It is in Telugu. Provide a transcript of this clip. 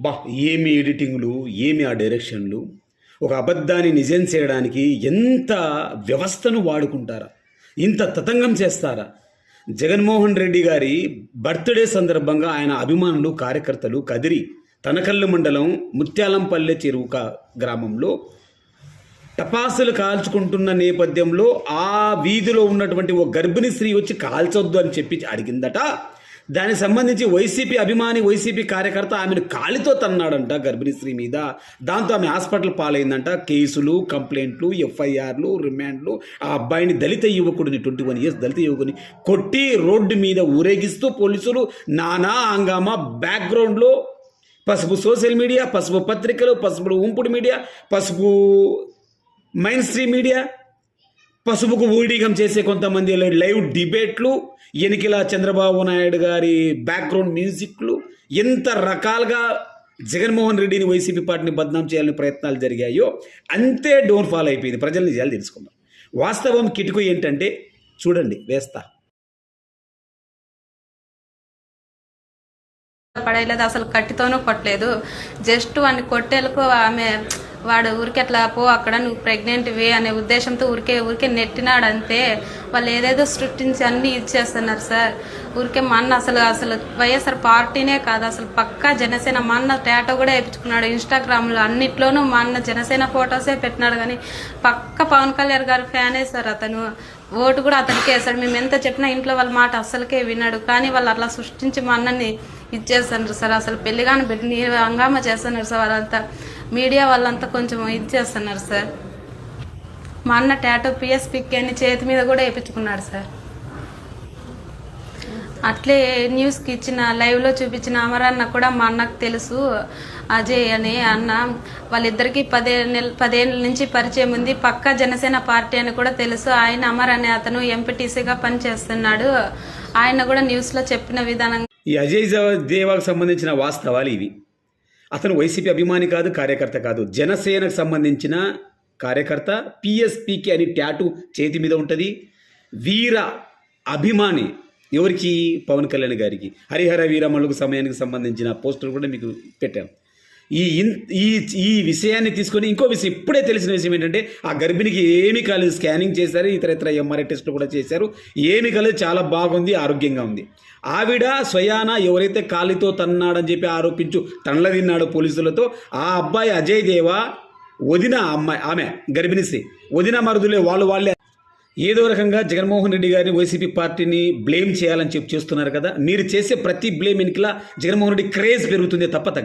బా ఏమి ఎడిటింగ్లు, ఏమి ఆ డైరెక్షన్లు, ఒక అబద్ధాన్ని నిజం చేయడానికి ఎంత వ్యవస్థను వాడుకుంటారా, ఇంత తతంగం చేస్తారా. జగన్మోహన్ రెడ్డి గారి బర్త్డే సందర్భంగా ఆయన అభిమానులు కార్యకర్తలు కదిరి తనకల్లు మండలం ముత్యాలంపల్లె చెరువు గ్రామంలో టపాసులు కాల్చుకుంటున్న నేపథ్యంలో ఆ వీధిలో ఉన్నటువంటి ఓ గర్భిణీ స్త్రీ వచ్చి కాల్చొద్దు అని చెప్పి అడిగిందట. దానికి సంబంధించి వైసీపీ అభిమాని, వైసీపీ కార్యకర్త ఆమెను కాలితో తన్నాడంట గర్భిణీ స్త్రీ మీద. దాంతో ఆమె హాస్పిటల్ పాలైందంట. కేసులు, కంప్లైంట్లు, ఎఫ్ఐఆర్లు, రిమాండ్లు. ఆ అబ్బాయిని, దళిత యువకుడిని, 21 years దళిత యువకుని కొట్టి రోడ్డు మీద ఊరేగిస్తూ పోలీసులు నానా హంగామా. బ్యాక్గ్రౌండ్లో పసుపు సోషల్ మీడియా, పసుపు పత్రికలు, పసుపు ఉంపుడు మీడియా, పసుపు మైన్ స్ట్రీమ్ మీడియా, పసుపుకు ఊడిగం చేసే కొంతమంది లైవ్ డిబేట్లు, ఎనికిల చంద్రబాబు నాయుడు గారి బ్యాక్గ్రౌండ్ మ్యూజిక్లు, ఎంత రకాలుగా జగన్మోహన్ రెడ్డిని, వైసీపీ పార్టీని బద్నాం చేయాలని ప్రయత్నాలు జరిగాయో అంతే డోన్ ఫాల్ అయిపోయింది. ప్రజల నిజాలు తెలుసుకుందాం. వాస్తవం కిటుకు ఏంటంటే చూడండి, వేస్తా పడేయలేదు, అసలు కట్టితోనూ కొట్టలేదు. జస్ట్ వాడిని కొట్టేలకు ఆమె వాడు ఊరికి అట్లా పో, అక్కడ నువ్వు ప్రెగ్నెంట్ వే అనే ఉద్దేశంతో ఊరికే నెట్టినాడు అంతే. వాళ్ళు ఏదేదో సృష్టించి అన్నీ ఇచ్చేస్తున్నారు సార్. ఊరికే మా అన్న అసలు వైఎస్ఆర్ పార్టీనే కాదు, అసలు పక్కా జనసేన. మా అన్న టాటో కూడా వేయించుకున్నాడు ఇన్స్టాగ్రామ్లో, అన్నిట్లోనూ మా అన్న జనసేన ఫొటోసే పెట్టినాడు. కానీ పక్క పవన్ కళ్యాణ్ గారు ఫ్యానే సార్ అతను. ఓటు కూడా అతనికే వేస్తాడు. మేము ఎంత చెప్పినా ఇంట్లో వాళ్ళ మాట అస్సలకే విన్నాడు. కానీ వాళ్ళు అట్లా సృష్టించి మా అన్నని ఇచ్చేస్తున్నారు సార్. అసలు పెళ్లిగాని పెట్టి హంగామా చేస్తున్నారు సార్. వాళ్ళంతా మీడియా వాళ్ళంతా కొంచెం చేస్తున్నారు సార్. మా అన్న టాటో పిఎస్పిక్ అని చేతి మీద కూడా వేయించుకున్నాడు సార్. అట్లే న్యూస్కి ఇచ్చిన లైవ్లో చూపించిన అమరన్న కూడా మా అన్నకు తెలుసు, అజయ్ అని అన్న. వాళ్ళిద్దరికీ 10 ఏళ్ళ నుంచి పరిచయం ఉంది. పక్కా జనసేన పార్టీ అని కూడా తెలుసు. ఆయన అమర్ అనే అతను ఎంపీటీసీగా పనిచేస్తున్నాడు. ఆయన కూడా న్యూస్లో చెప్పిన విధానం. ఈ అజయ్ దేవాకు సంబంధించిన వాస్తవాలు ఇవి. అతను వైసీపీ అభిమాని కాదు, కార్యకర్త కాదు, జనసేనకు సంబంధించిన కార్యకర్త. పిఎస్పికి అని ట్యాటూ చేతి మీద ఉంటుంది. వీర అభిమాని. ఎవరికి? పవన్ కళ్యాణ్ గారికి. హరిహర వీరమల్లుకు సమయానికి సంబంధించిన పోస్టులు కూడా మీకు పెట్టాను. ఈ విషయాన్ని తీసుకొని ఇంకో విషయం, ఇప్పుడే తెలిసిన విషయం ఏంటంటే ఆ గర్భిణికి ఏమీ కాలేదు. స్కానింగ్ చేశారు, ఇతర ఎంఆర్ఐ టెస్టులు కూడా చేశారు. ఏమీ కాలేదు, చాలా బాగుంది, ఆరోగ్యంగా ఉంది. ఆవిడ స్వయాన ఎవరైతే కాలితో తన్నాడని చెప్పి ఆరోపించు తనల తిన్నాడు పోలీసులతో, ఆ అబ్బాయి అజయ్ దేవా వదిన అమ్మాయి, ఆమె గర్భిణిసి వదిన మరుదులే వాళ్ళే ఏదో రకంగా జగన్మోహన్ రెడ్డి గారిని, వైసీపీ పార్టీని బ్లేమ్ చేయాలని చెప్పి చేస్తున్నారు కదా. మీరు చేసే ప్రతి బ్లేమ్ వెనుకలా జగన్మోహన్ రెడ్డి క్రేజ్ పెరుగుతుంది తప్ప తగ్గదు.